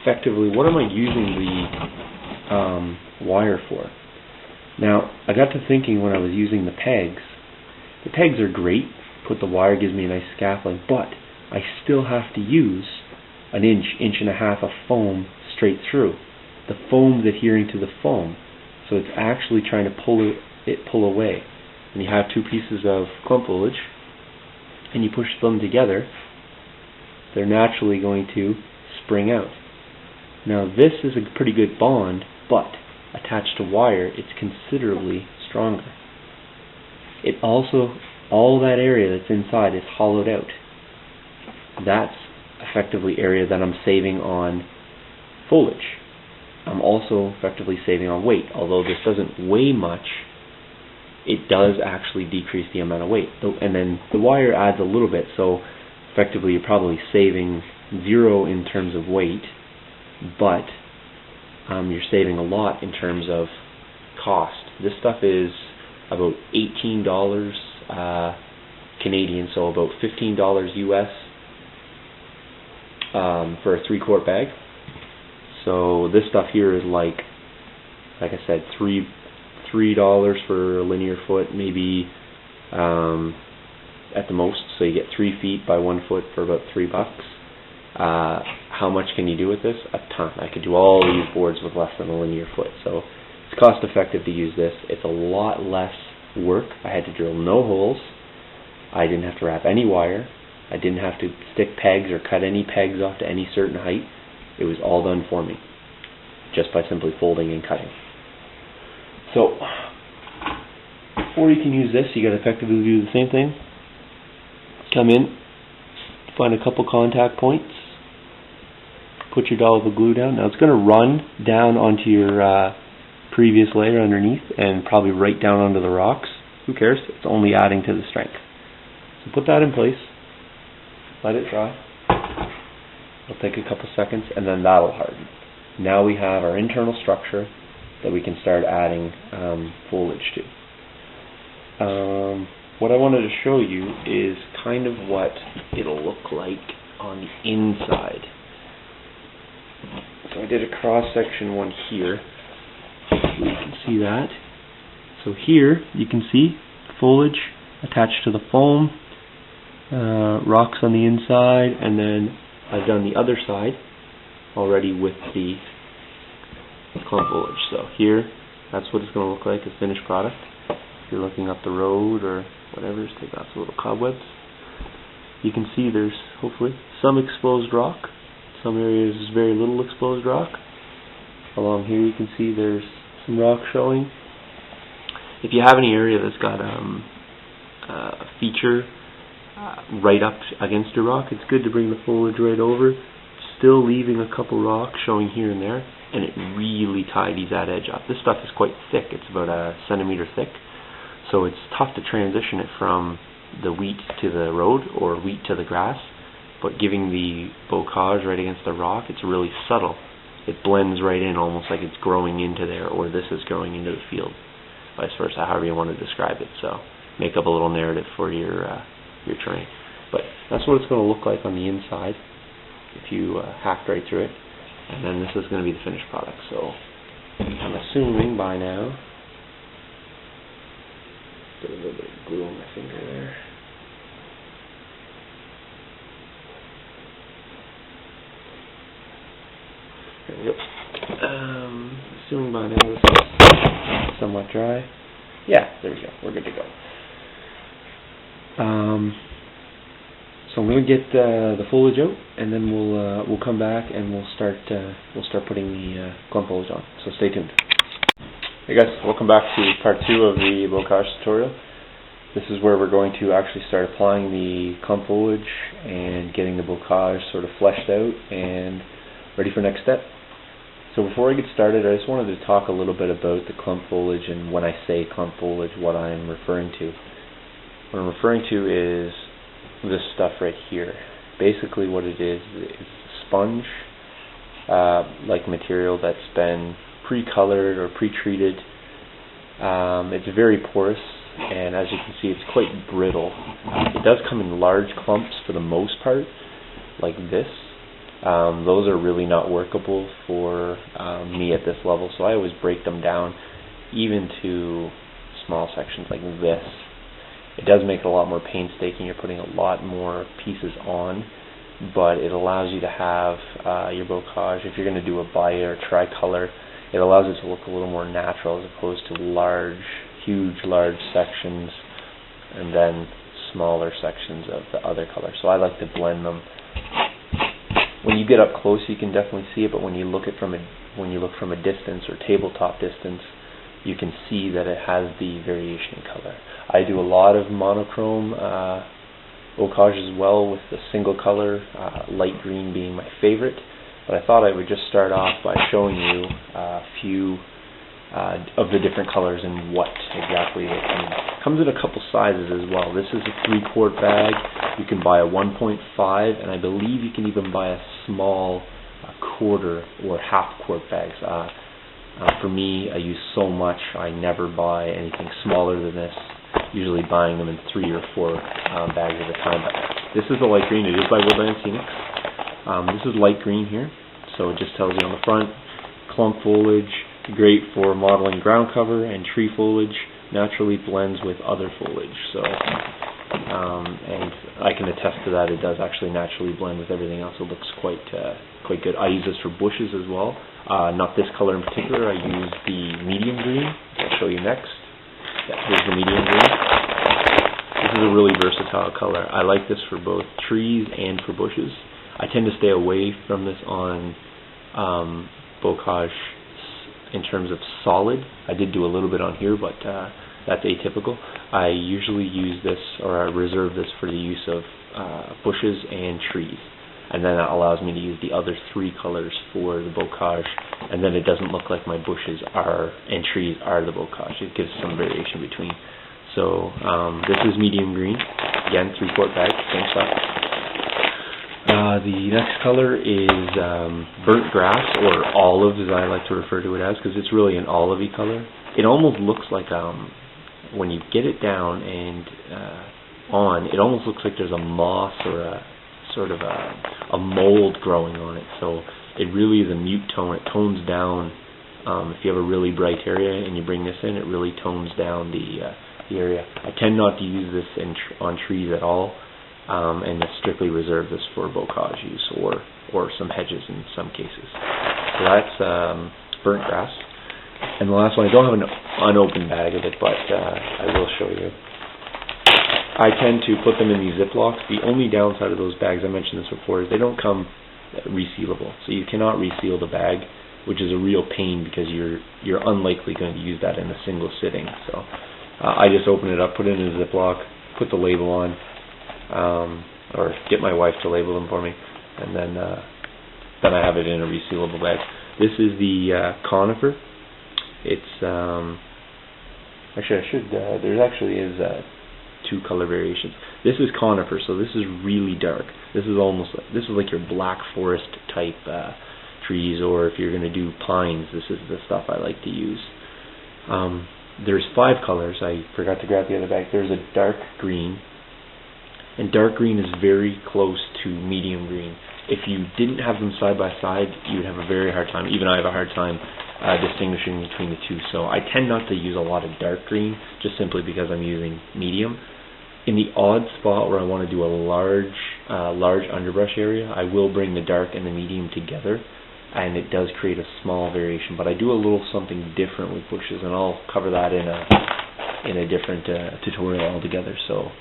effectively, what am I using the wire for? Now, I got to thinking when I was using the pegs. The pegs are great. Put the wire, gives me a nice scaffolding, but I still have to use an inch and a half of foam straight through. The foam's adhering to the foam, so it's actually trying to pull away. And you have two pieces of clump foliage, and you push them together, they're naturally going to spring out. Now this is a pretty good bond, but attached to wire, it's considerably stronger. It also, all that area that's inside is hollowed out. That's effectively area that I'm saving on foliage. I'm also effectively saving on weight. Although this doesn't weigh much, it does actually decrease the amount of weight. And then the wire adds a little bit, so effectively you're probably saving 0 in terms of weight, but you're saving a lot in terms of cost. This stuff is about $18 Canadian, so about $15 US for a 3-quart bag. So this stuff here is like I said, $3 for a linear foot, maybe at the most. So you get 3 feet by 1 foot for about $3. How much can you do with this? A ton. I could do all these boards with less than a linear foot. So it's cost effective to use this. It's a lot less work. I had to drill no holes. I didn't have to wrap any wire. I didn't have to stick pegs or cut any pegs off to any certain height. It was all done for me, just by simply folding and cutting. So, before you can use this, you got to effectively do the same thing. Come in, find a couple contact points, put your dollop of glue down. Now it's going to run down onto your previous layer underneath and probably right down onto the rocks. Who cares? It's only adding to the strength. So put that in place, let it dry. It'll take a couple seconds and then that'll harden. Now we have our internal structure that we can start adding foliage to. What I wanted to show you is kind of what it'll look like on the inside. So I did a cross-section one here. You can see that. So here you can see foliage attached to the foam, rocks on the inside, and then I've done the other side already with the clump foliage. So here, that's what it's going to look like, a finished product. If you're looking up the road or whatever, just take off the little cobwebs. You can see there's hopefully some exposed rock. Some areas is very little exposed rock. Along here you can see there's some rock showing. If you have any area that's got a feature right up against a rock, it's good to bring the foliage right over, still leaving a couple rocks showing here and there, and it really tidies that edge up. This stuff is quite thick. It's about a centimeter thick, so it's tough to transition it from the wheat to the road or wheat to the grass, but giving the bocage right against the rock, it's really subtle. It blends right in, almost like it's growing into there, or this is growing into the field, vice versa, however you want to describe it. So make up a little narrative for your terrain. But that's what it's going to look like on the inside if you hacked right through it. And then this is going to be the finished product. So I'm assuming by now, put a little bit of glue on my finger there. There we go. Assuming by now this is somewhat dry. Yeah, there we go. We're good to go. So I'm going to get the foliage out, and then we'll come back and we'll start putting the clump foliage on. So stay tuned. Hey guys, welcome back to part 2 of the bocage tutorial. This is where we're going to actually start applying the clump foliage and getting the bocage sort of fleshed out and ready for next step. So before I get started, I just wanted to talk a little bit about the clump foliage, and when I say clump foliage, what I'm referring to. What I'm referring to is this stuff right here. Basically what it is a sponge like material that's been pre-colored or pre-treated. It's very porous, and as you can see, it's quite brittle. It does come in large clumps for the most part, like this, Those are really not workable for me at this level, so I always break them down even to small sections like this. It does make it a lot more painstaking. You're putting a lot more pieces on, but it allows you to have your bocage. If you're going to do a bi or tricolor, it allows it to look a little more natural as opposed to large sections and then smaller sections of the other color. So I like to blend them. When you get up close, you can definitely see it, but when you look from a distance or tabletop distance, you can see that it has the variation in color. I do a lot of monochrome bocage as well, with the single color, light green being my favorite. But I thought I would just start off by showing you a few of the different colors and what exactly it means. It comes in a couple sizes as well. This is a 3-quart bag. You can buy a 1.5, and I believe you can even buy a small quarter or half-quart bags. For me, I use so much, I never buy anything smaller than this, usually buying them in 3 or 4 bags at a time. But this is the light green. It is by Woodland Scenics. This is light green here, so it just tells you on the front, clump foliage, great for modeling ground cover, and tree foliage naturally blends with other foliage. So, and I can attest to that. It does actually naturally blend with everything else. It looks quite good. I use this for bushes as well. Not this color in particular. I use the medium green. I'll show you next. Yeah, here's the medium green. This is a really versatile color. I like this for both trees and for bushes. I tend to stay away from this on bocage in terms of solid. I did do a little bit on here, but that's atypical. I usually use this, or I reserve this for the use of bushes and trees. And then that allows me to use the other 3 colors for the bocage, and then it doesn't look like my bushes are and trees are the bocage. It gives some variation between. So this is medium green, again 3-quart bag, same stuff. The next color is burnt grass, or olive as I like to refer to it as, because it's really an olivey color. It almost looks like, when you get it down and on, it almost looks like there's a moss or a sort of a mold growing on it. So it really is a mute tone. It tones down. If you have a really bright area and you bring this in, it really tones down the area. I tend not to use this on trees at all, and I strictly reserve this for bocage use or some hedges in some cases. So that's burnt grass. And the last one, I don't have an unopened bag of it, but I will show you. I tend to put them in these Ziplocs. The only downside of those bags, I mentioned this before, is they don't come resealable. So you cannot reseal the bag, which is a real pain because you're unlikely going to use that in a single sitting. So I just open it up, put it in a Ziploc, put the label on, or get my wife to label them for me, and then I have it in a resealable bag. This is the conifer. It's actually there actually is 2 color variations. This is conifer, so this is really dark. This is like your black forest type trees, or if you're going to do pines, this is the stuff I like to use. There's 5 colors. I forgot to grab the other bag. There's a dark green, and dark green is very close to medium green. If you didn't have them side by side, you would have a very hard time. Even I have a hard time distinguishing between the 2. So I tend not to use a lot of dark green, just simply because I'm using medium. In the odd spot where I want to do a large underbrush area, I will bring the dark and the medium together, and it does create a small variation. But I do a little something different with bushes, and I'll cover that in a different tutorial altogether. So